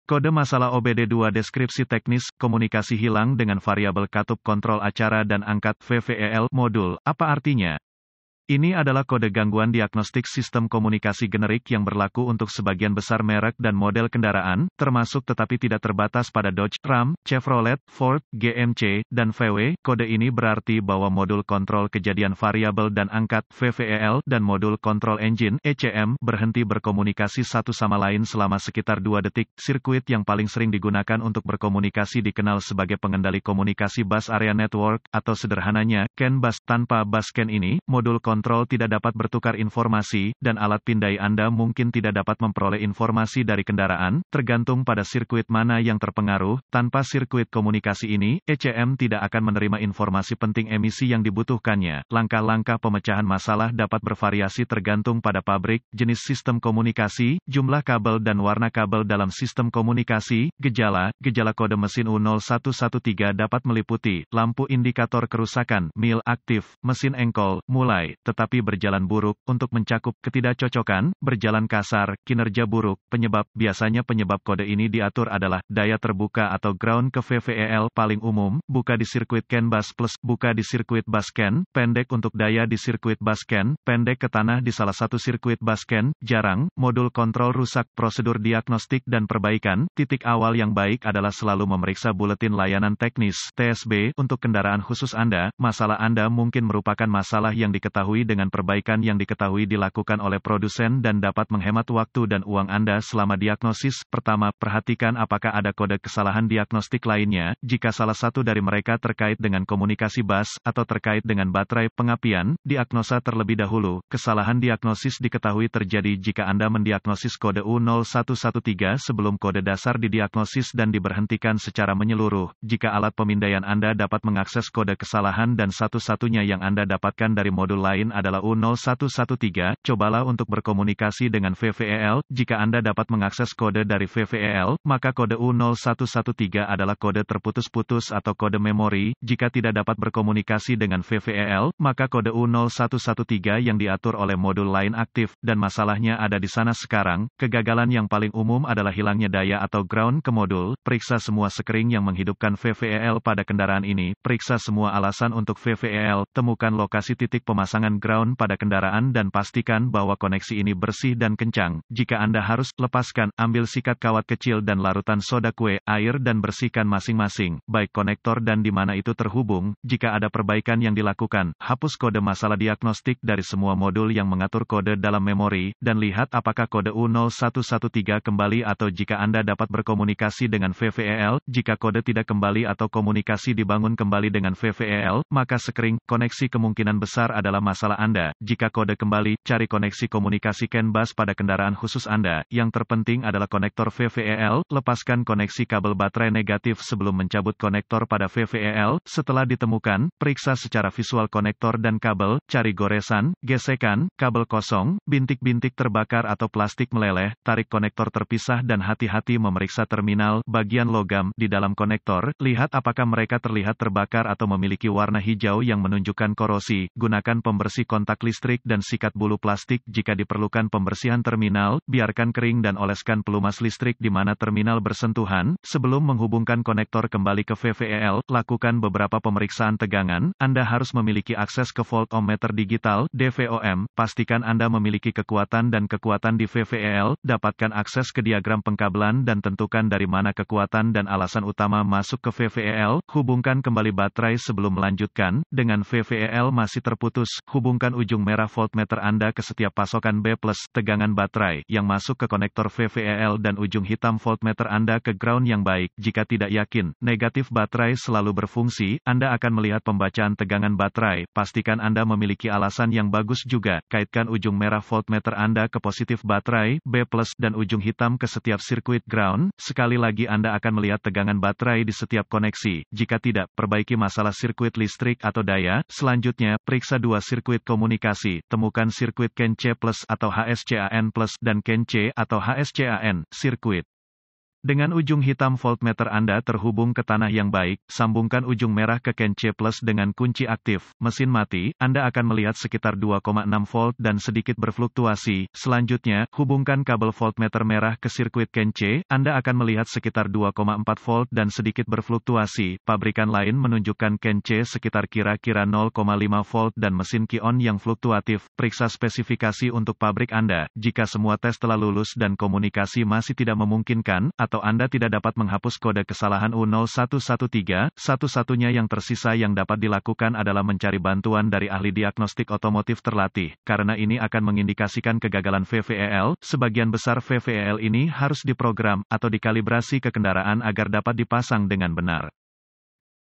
Kode masalah OBD2 deskripsi teknis, komunikasi hilang dengan variabel katup kontrol acara dan angkat VVEL modul, apa artinya? Ini adalah kode gangguan diagnostik sistem komunikasi generik yang berlaku untuk sebagian besar merek dan model kendaraan, termasuk tetapi tidak terbatas pada Dodge, Ram, Chevrolet, Ford, GMC, dan VW. Kode ini berarti bahwa modul kontrol kejadian variabel dan angkat VVEL dan modul kontrol engine ECM berhenti berkomunikasi satu sama lain selama sekitar 2 detik. Sirkuit yang paling sering digunakan untuk berkomunikasi dikenal sebagai pengendali komunikasi bus area network, atau sederhananya, CAN bus. Tanpa bus CAN ini, modul kontrol tidak dapat bertukar informasi, dan alat pindai Anda mungkin tidak dapat memperoleh informasi dari kendaraan, tergantung pada sirkuit mana yang terpengaruh. Tanpa sirkuit komunikasi ini, ECM tidak akan menerima informasi penting emisi yang dibutuhkannya. Langkah-langkah pemecahan masalah dapat bervariasi tergantung pada pabrik, jenis sistem komunikasi, jumlah kabel dan warna kabel dalam sistem komunikasi. Gejala kode mesin U0113 dapat meliputi, lampu indikator kerusakan, mil aktif, mesin engkol, mulai, tetapi berjalan buruk. Untuk mencakup ketidakcocokan, berjalan kasar, kinerja buruk, biasanya penyebab kode ini diatur adalah, daya terbuka atau ground ke VVEL paling umum, buka di sirkuit CAN bus plus, buka di sirkuit bus CAN, pendek untuk daya di sirkuit bus CAN, pendek ke tanah di salah satu sirkuit bus CAN, jarang, modul kontrol rusak. Prosedur diagnostik dan perbaikan. Titik awal yang baik adalah selalu memeriksa buletin layanan teknis, TSB, untuk kendaraan khusus Anda. Masalah Anda mungkin merupakan masalah yang diketahui dengan perbaikan yang diketahui dilakukan oleh produsen dan dapat menghemat waktu dan uang Anda selama diagnosis. Pertama, perhatikan apakah ada kode kesalahan diagnostik lainnya. Jika salah satu dari mereka terkait dengan komunikasi bus, atau terkait dengan baterai pengapian, diagnosa terlebih dahulu. Kesalahan diagnosis diketahui terjadi jika Anda mendiagnosis kode U0113 sebelum kode dasar didiagnosis dan diberhentikan secara menyeluruh. Jika alat pemindaian Anda dapat mengakses kode kesalahan dan satu-satunya yang Anda dapatkan dari modul lain adalah U0113, cobalah untuk berkomunikasi dengan VVEL. Jika Anda dapat mengakses kode dari VVEL, maka kode U0113 adalah kode terputus-putus atau kode memori. Jika tidak dapat berkomunikasi dengan VVEL, maka kode U0113 yang diatur oleh modul lain aktif, dan masalahnya ada di sana sekarang. Kegagalan yang paling umum adalah hilangnya daya atau ground ke modul. Periksa semua sekring yang menghidupkan VVEL pada kendaraan ini. Periksa semua alasan untuk VVEL. Temukan lokasi titik pemasangan ground pada kendaraan dan pastikan bahwa koneksi ini bersih dan kencang. Jika Anda harus, lepaskan, ambil sikat kawat kecil dan larutan soda kue, air dan bersihkan masing-masing, baik konektor dan di mana itu terhubung. Jika ada perbaikan yang dilakukan, hapus kode masalah diagnostik dari semua modul yang mengatur kode dalam memori, dan lihat apakah kode U0113 kembali atau jika Anda dapat berkomunikasi dengan VVEL. Jika kode tidak kembali atau komunikasi dibangun kembali dengan VVEL, maka sekring koneksi kemungkinan besar adalah masalah Anda. Jika kode kembali, cari koneksi komunikasi CAN bus pada kendaraan khusus Anda. Yang terpenting adalah konektor VVEL. Lepaskan koneksi kabel baterai negatif sebelum mencabut konektor pada VVEL. Setelah ditemukan, periksa secara visual konektor dan kabel, cari goresan, gesekan, kabel kosong, bintik-bintik terbakar atau plastik meleleh, tarik konektor terpisah dan hati-hati memeriksa terminal, bagian logam, di dalam konektor. Lihat apakah mereka terlihat terbakar atau memiliki warna hijau yang menunjukkan korosi. Gunakan pembersih kontak listrik dan sikat bulu plastik jika diperlukan pembersihan terminal. Biarkan kering dan oleskan pelumas listrik di mana terminal bersentuhan. Sebelum menghubungkan konektor kembali ke VVEL, lakukan beberapa pemeriksaan tegangan. Anda harus memiliki akses ke voltmeter digital, DVOM. Pastikan Anda memiliki kekuatan dan kekuatan di VVEL. Dapatkan akses ke diagram pengkabelan dan tentukan dari mana kekuatan dan alasan utama masuk ke VVEL. Hubungkan kembali baterai sebelum melanjutkan. Dengan VVEL masih terputus, hubungkan ujung merah voltmeter Anda ke setiap pasokan B+ tegangan baterai yang masuk ke konektor VVEL dan ujung hitam voltmeter Anda ke ground yang baik. Jika tidak yakin, negatif baterai selalu berfungsi. Anda akan melihat pembacaan tegangan baterai. Pastikan Anda memiliki alasan yang bagus juga. Kaitkan ujung merah voltmeter Anda ke positif baterai B+ dan ujung hitam ke setiap sirkuit ground. Sekali lagi Anda akan melihat tegangan baterai di setiap koneksi. Jika tidak, perbaiki masalah sirkuit listrik atau daya. Selanjutnya, periksa dua sirkuit komunikasi. Temukan sirkuit CAN C+ atau HSCAN+ dan CAN C atau HSCAN, sirkuit Dengan ujung hitam voltmeter Anda terhubung ke tanah yang baik, sambungkan ujung merah ke ken C+ dengan kunci aktif. Mesin mati, Anda akan melihat sekitar 2,6 volt dan sedikit berfluktuasi. Selanjutnya, hubungkan kabel voltmeter merah ke sirkuit ken C, Anda akan melihat sekitar 2,4 volt dan sedikit berfluktuasi. Pabrikan lain menunjukkan ken C sekitar kira-kira 0,5 volt dan mesin ki-on yang fluktuatif. Periksa spesifikasi untuk pabrik Anda. Jika semua tes telah lulus dan komunikasi masih tidak memungkinkan, atau Anda tidak dapat menghapus kode kesalahan U0113, satu-satunya yang tersisa yang dapat dilakukan adalah mencari bantuan dari ahli diagnostik otomotif terlatih. Karena ini akan mengindikasikan kegagalan VVEL, sebagian besar VVEL ini harus diprogram atau dikalibrasi ke kendaraan agar dapat dipasang dengan benar.